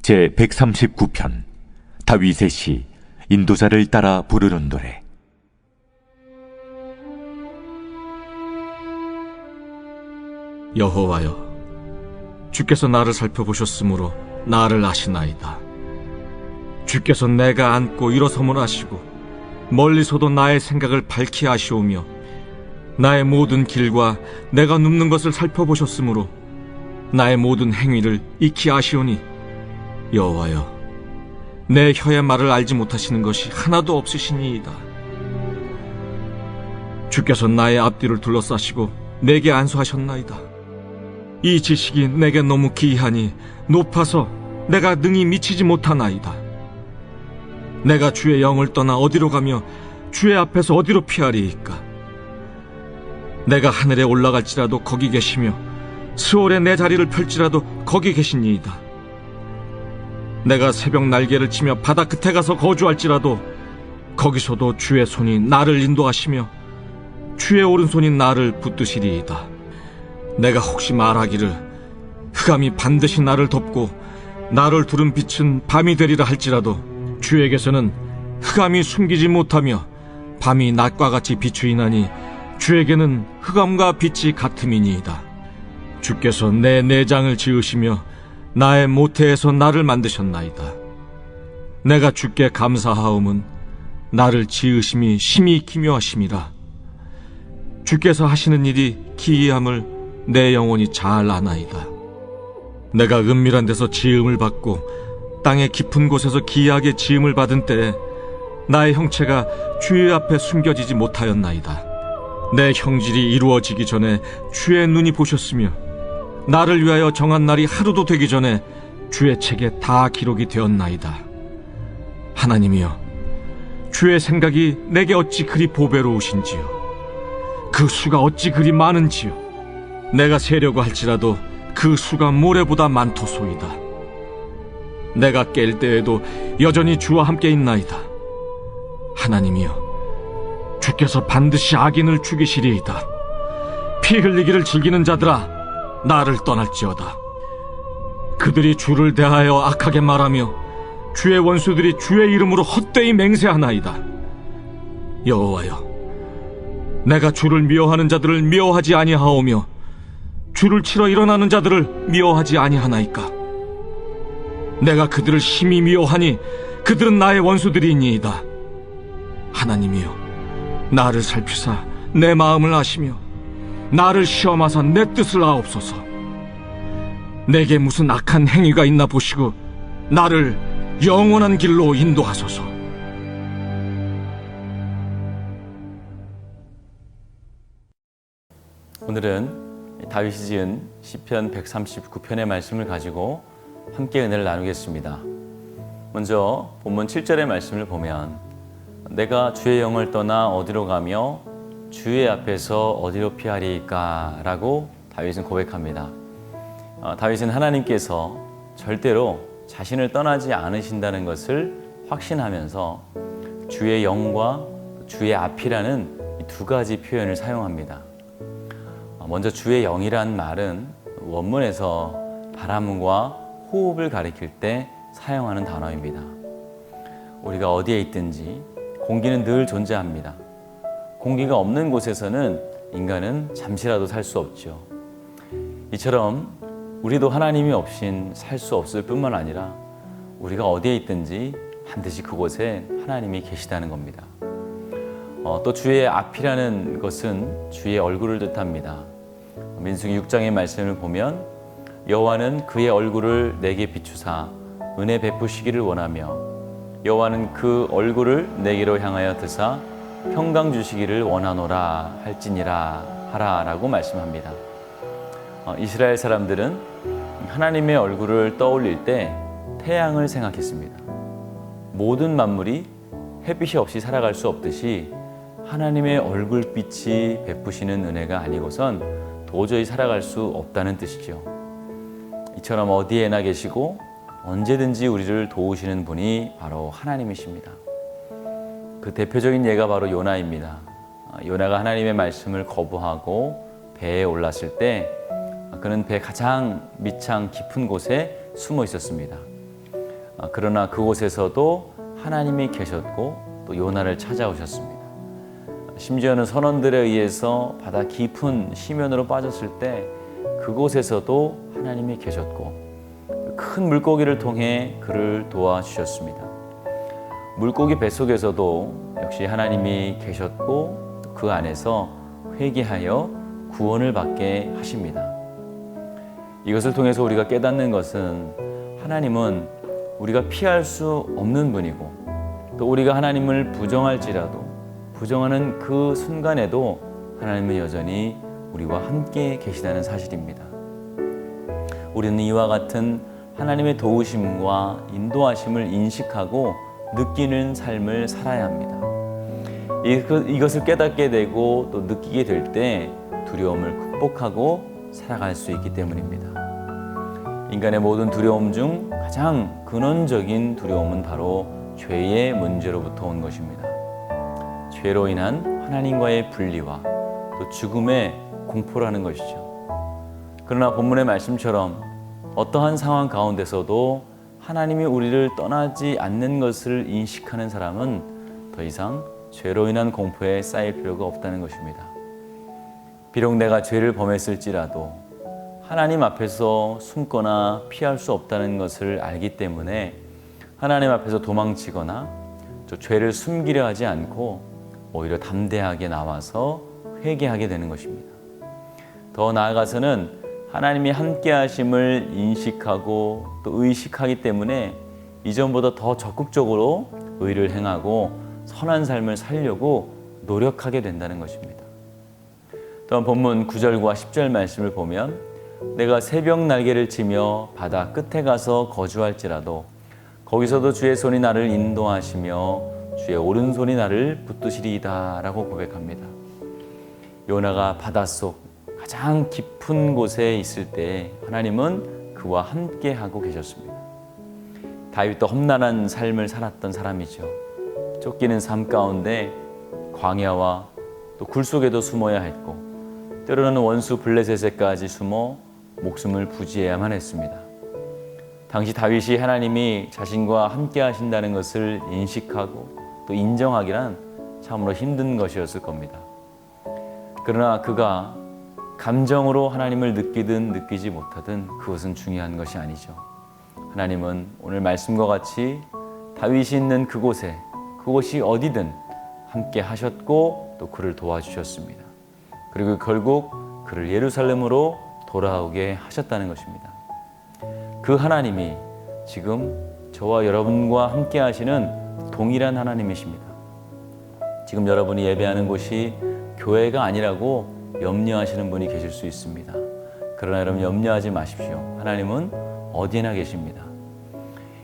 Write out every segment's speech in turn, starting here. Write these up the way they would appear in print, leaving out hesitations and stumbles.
제 139편 다윗의 시 인도자를 따라 부르는 노래. 여호와여, 주께서 나를 살펴보셨으므로 나를 아시나이다. 주께서 내가 앉고 일어섬을 아시고 멀리서도 나의 생각을 밝히 아시오며 나의 모든 길과 내가 눕는 것을 살펴보셨으므로 나의 모든 행위를 익히 아시오니, 여호와여, 내 혀의 말을 알지 못하시는 것이 하나도 없으시니이다. 주께서 나의 앞뒤를 둘러싸시고 내게 안수하셨나이다. 이 지식이 내게 너무 기이하니 높아서 내가 능히 미치지 못하나이다. 내가 주의 영을 떠나 어디로 가며 주의 앞에서 어디로 피하리이까? 내가 하늘에 올라갈지라도 거기 계시며 스올에 내 자리를 펼지라도 거기 계시니이다. 내가 새벽 날개를 치며 바다 끝에 가서 거주할지라도 거기서도 주의 손이 나를 인도하시며 주의 오른손이 나를 붙드시리이다. 내가 혹시 말하기를 흑암이 반드시 나를 덮고 나를 두른 빛은 밤이 되리라 할지라도 주에게서는 흑암이 숨기지 못하며 밤이 낮과 같이 비추이나니 주에게는 흑암과 빛이 같음이니이다. 주께서 내 내장을 지으시며 나의 모태에서 나를 만드셨나이다. 내가 주께 감사하옴은 나를 지으심이 심히 기묘하심이라. 주께서 하시는 일이 기이함을 내 영혼이 잘 아나이다. 내가 은밀한 데서 지음을 받고 땅의 깊은 곳에서 기이하게 지음을 받은 때에 나의 형체가 주의 앞에 숨겨지지 못하였나이다. 내 형질이 이루어지기 전에 주의 눈이 보셨으며 나를 위하여 정한 날이 하루도 되기 전에 주의 책에 다 기록이 되었나이다. 하나님이여, 주의 생각이 내게 어찌 그리 보배로우신지요. 그 수가 어찌 그리 많은지요. 내가 세려고 할지라도 그 수가 모래보다 많도소이다. 내가 깰 때에도 여전히 주와 함께 있나이다. 하나님이여, 주께서 반드시 악인을 죽이시리이다. 피 흘리기를 즐기는 자들아, 나를 떠날지어다. 그들이 주를 대하여 악하게 말하며 주의 원수들이 주의 이름으로 헛되이 맹세하나이다. 여호와여, 내가 주를 미워하는 자들을 미워하지 아니하오며 주를 치러 일어나는 자들을 미워하지 아니하나이까? 내가 그들을 심히 미워하니 그들은 나의 원수들이니이다. 하나님이여, 나를 살피사 내 마음을 아시며 나를 시험하사 내 뜻을 아옵소서. 내게 무슨 악한 행위가 있나 보시고 나를 영원한 길로 인도하소서. 오늘은 다윗이 지은 시편 139편의 말씀을 가지고 함께 은혜를 나누겠습니다. 먼저 본문 7절의 말씀을 보면 내가 주의 영을 떠나 어디로 가며 주의 앞에서 어디로 피하리이까? 라고 다윗은 고백합니다. 다윗은 하나님께서 절대로 자신을 떠나지 않으신다는 것을 확신하면서 주의 영과 주의 앞이라는 이 두 가지 표현을 사용합니다. 먼저 주의 영이란 말은 원문에서 바람과 호흡을 가리킬 때 사용하는 단어입니다. 우리가 어디에 있든지 공기는 늘 존재합니다. 공기가 없는 곳에서는 인간은 잠시라도 살 수 없죠. 이처럼 우리도 하나님이 없인 살 수 없을 뿐만 아니라 우리가 어디에 있든지 반드시 그곳에 하나님이 계시다는 겁니다. 또 주의 앞이라는 것은 주의 얼굴을 뜻합니다. 민수기 6장의 말씀을 보면 여호와는 그의 얼굴을 내게 비추사 은혜 베푸시기를 원하며 여호와는 그 얼굴을 내게로 향하여 드사 평강 주시기를 원하노라 할지니라 하라라고 말씀합니다. 이스라엘 사람들은 하나님의 얼굴을 떠올릴 때 태양을 생각했습니다. 모든 만물이 햇빛이 없이 살아갈 수 없듯이 하나님의 얼굴빛이 베푸시는 은혜가 아니고선 도저히 살아갈 수 없다는 뜻이죠. 이처럼 어디에나 계시고 언제든지 우리를 도우시는 분이 바로 하나님이십니다. 그 대표적인 예가 바로 요나입니다. 요나가 하나님의 말씀을 거부하고 배에 올랐을 때 그는 배 가장 밑창 깊은 곳에 숨어 있었습니다. 그러나 그곳에서도 하나님이 계셨고 또 요나를 찾아오셨습니다. 심지어는 선원들에 의해서 바다 깊은 심연으로 빠졌을 때 그곳에서도 하나님이 계셨고 큰 물고기를 통해 그를 도와주셨습니다. 물고기 뱃속에서도 역시 하나님이 계셨고 그 안에서 회개하여 구원을 받게 하십니다. 이것을 통해서 우리가 깨닫는 것은 하나님은 우리가 피할 수 없는 분이고 또 우리가 하나님을 부정할지라도 부정하는 그 순간에도 하나님은 여전히 우리와 함께 계시다는 사실입니다. 우리는 이와 같은 하나님의 도우심과 인도하심을 인식하고 느끼는 삶을 살아야 합니다. 이것을 깨닫게 되고 또 느끼게 될 때 두려움을 극복하고 살아갈 수 있기 때문입니다. 인간의 모든 두려움 중 가장 근원적인 두려움은 바로 죄의 문제로부터 온 것입니다. 죄로 인한 하나님과의 분리와 또 죽음의 공포라는 것이죠. 그러나 본문의 말씀처럼 어떠한 상황 가운데서도 하나님이 우리를 떠나지 않는 것을 인식하는 사람은 더 이상 죄로 인한 공포에 쌓일 필요가 없다는 것입니다. 비록 내가 죄를 범했을지라도 하나님 앞에서 숨거나 피할 수 없다는 것을 알기 때문에 하나님 앞에서 도망치거나 또 죄를 숨기려 하지 않고 오히려 담대하게 나와서 회개하게 되는 것입니다. 더 나아가서는 하나님이 함께 하심을 인식하고 또 의식하기 때문에 이전보다 더 적극적으로 의를 행하고 선한 삶을 살려고 노력하게 된다는 것입니다. 또한 본문 9절과 10절 말씀을 보면 내가 새벽 날개를 치며 바다 끝에 가서 거주할지라도 거기서도 주의 손이 나를 인도하시며 주의 오른손이 나를 붙드시리이다 라고 고백합니다. 요나가 바닷속 가장 깊은 곳에 있을 때 하나님은 그와 함께 하고 계셨습니다. 다윗도 험난한 삶을 살았던 사람이죠. 쫓기는 삶 가운데 광야와 또 굴 속에도 숨어야 했고 때로는 원수 블레셋에까지 숨어 목숨을 부지해야만 했습니다. 당시 다윗이 하나님이 자신과 함께 하신다는 것을 인식하고 또 인정하기란 참으로 힘든 것이었을 겁니다. 그러나 그가 감정으로 하나님을 느끼든 느끼지 못하든 그것은 중요한 것이 아니죠. 하나님은 오늘 말씀과 같이 다윗이 있는 그곳에 그곳이 어디든 함께 하셨고 또 그를 도와주셨습니다. 그리고 결국 그를 예루살렘으로 돌아오게 하셨다는 것입니다. 그 하나님이 지금 저와 여러분과 함께 하시는 동일한 하나님이십니다. 지금 여러분이 예배하는 곳이 교회가 아니라고 염려하시는 분이 계실 수 있습니다. 그러나 여러분 염려하지 마십시오. 하나님은 어디에나 계십니다.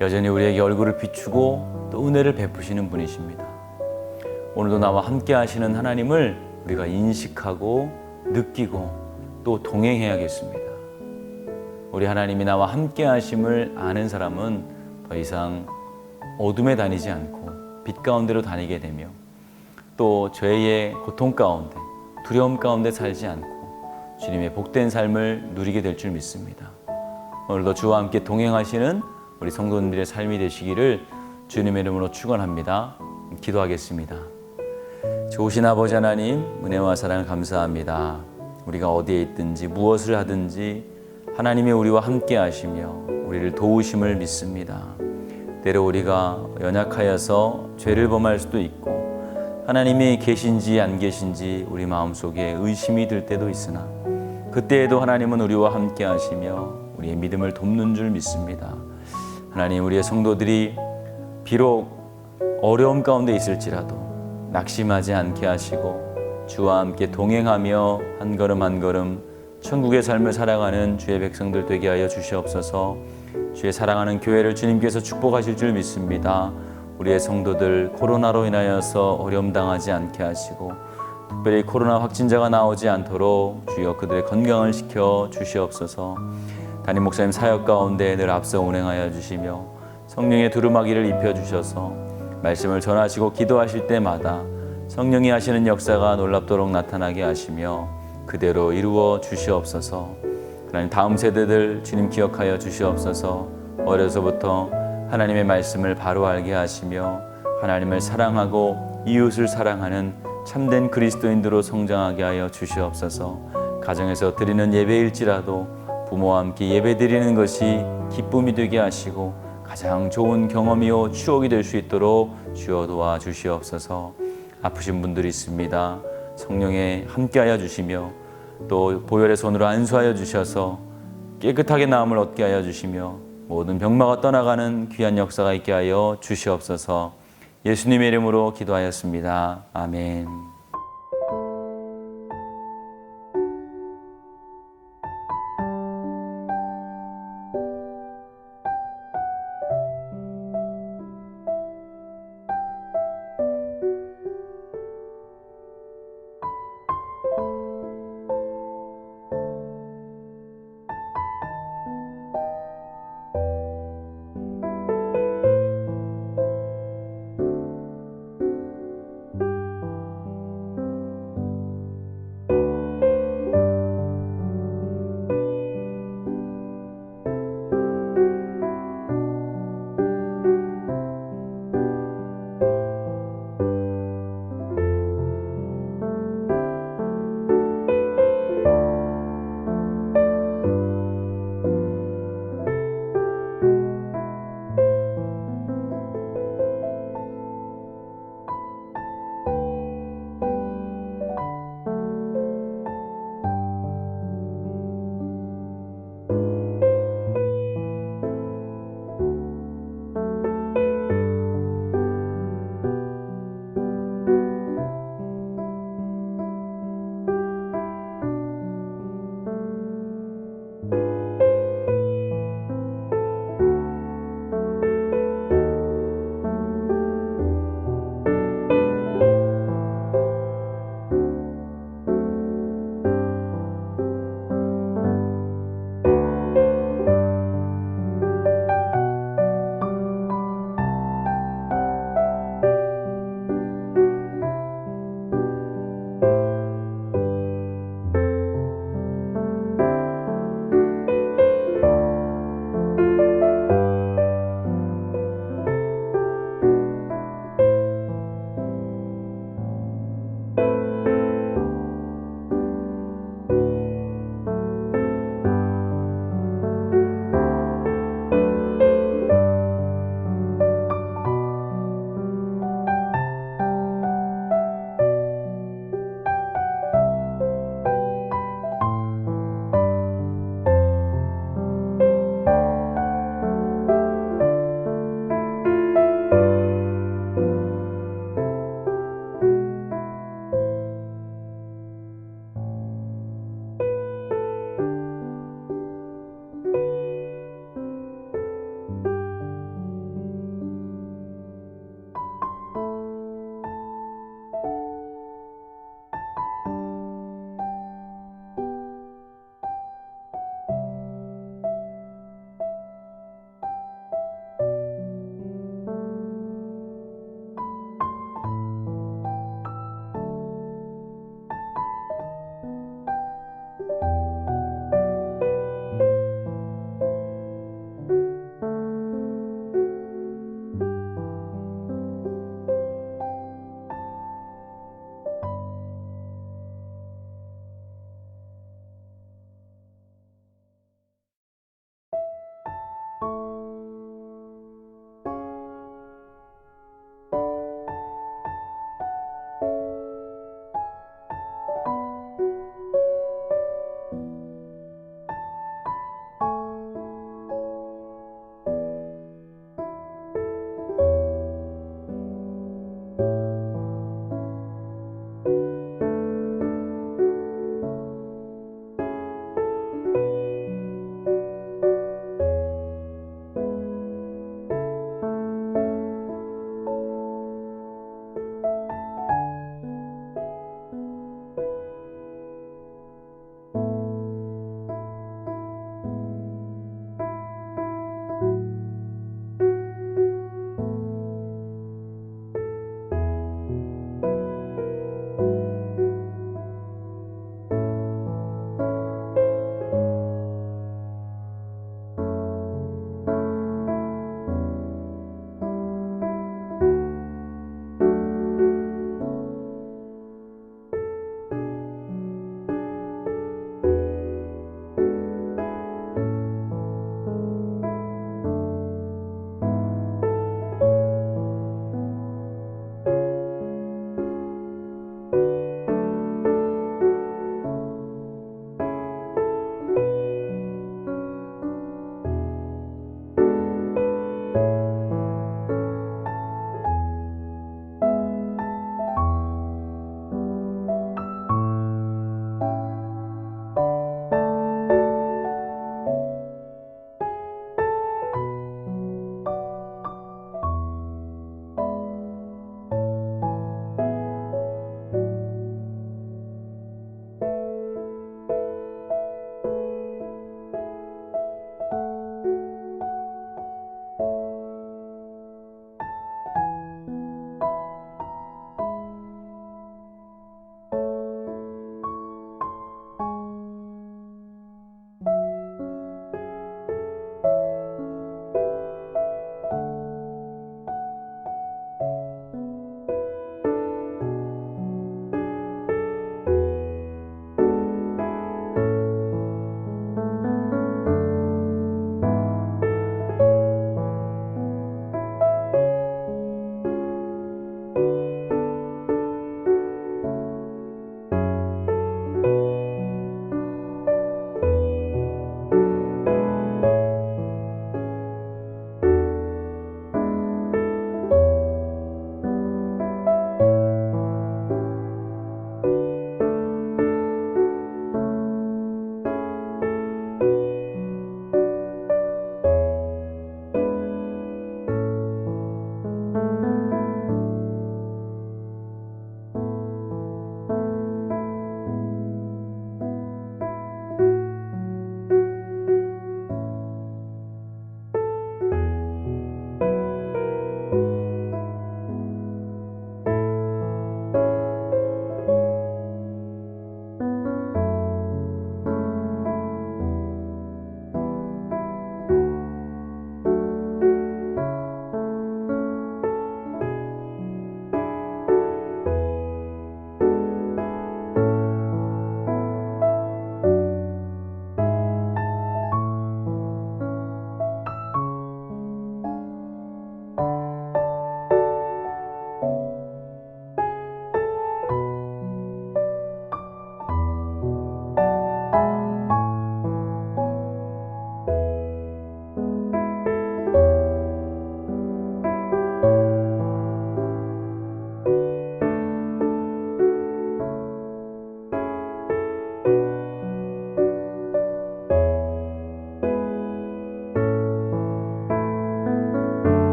여전히 우리에게 얼굴을 비추고 또 은혜를 베푸시는 분이십니다. 오늘도 나와 함께 하시는 하나님을 우리가 인식하고 느끼고 또 동행해야겠습니다. 우리 하나님이 나와 함께 하심을 아는 사람은 더 이상 어둠에 다니지 않고 빛 가운데로 다니게 되며 또 죄의 고통 가운데 두려움 가운데 살지 않고 주님의 복된 삶을 누리게 될 줄 믿습니다. 오늘도 주와 함께 동행하시는 우리 성도님들의 삶이 되시기를 주님의 이름으로 축원합니다. 기도하겠습니다. 좋으신 아버지 하나님, 은혜와 사랑을 감사합니다. 우리가 어디에 있든지 무엇을 하든지 하나님이 우리와 함께 하시며 우리를 도우심을 믿습니다. 때로 우리가 연약하여서 죄를 범할 수도 있고 하나님이 계신지 안 계신지 우리 마음속에 의심이 들 때도 있으나 그때에도 하나님은 우리와 함께 하시며 우리의 믿음을 돕는 줄 믿습니다. 하나님, 우리의 성도들이 비록 어려움 가운데 있을지라도 낙심하지 않게 하시고 주와 함께 동행하며 한 걸음 한 걸음 천국의 삶을 살아가는 주의 백성들 되게 하여 주시옵소서. 주의 사랑하는 교회를 주님께서 축복하실 줄 믿습니다. 우리의 성도들 코로나로 인하여서 어려움 당하지 않게 하시고 특별히 코로나 확진자가 나오지 않도록 주여 그들의 건강을 지켜 주시옵소서. 담임 목사님 사역 가운데 늘 앞서 운행하여 주시며 성령의 두루마기를 입혀 주셔서 말씀을 전하시고 기도하실 때마다 성령이 하시는 역사가 놀랍도록 나타나게 하시며 그대로 이루어 주시옵소서. 하나님, 다음 세대들 주님 기억하여 주시옵소서. 어려서부터 하나님의 말씀을 바로 알게 하시며 하나님을 사랑하고 이웃을 사랑하는 참된 그리스도인으로 성장하게 하여 주시옵소서. 가정에서 드리는 예배일지라도 부모와 함께 예배 드리는 것이 기쁨이 되게 하시고 가장 좋은 경험이요 추억이 될 수 있도록 주여 도와 주시옵소서. 아프신 분들이 있습니다. 성령에 함께하여 주시며 또 보혈의 손으로 안수하여 주셔서 깨끗하게 나음을 얻게 하여 주시며 모든 병마가 떠나가는 귀한 역사가 있게 하여 주시옵소서. 예수님의 이름으로 기도하였습니다. 아멘.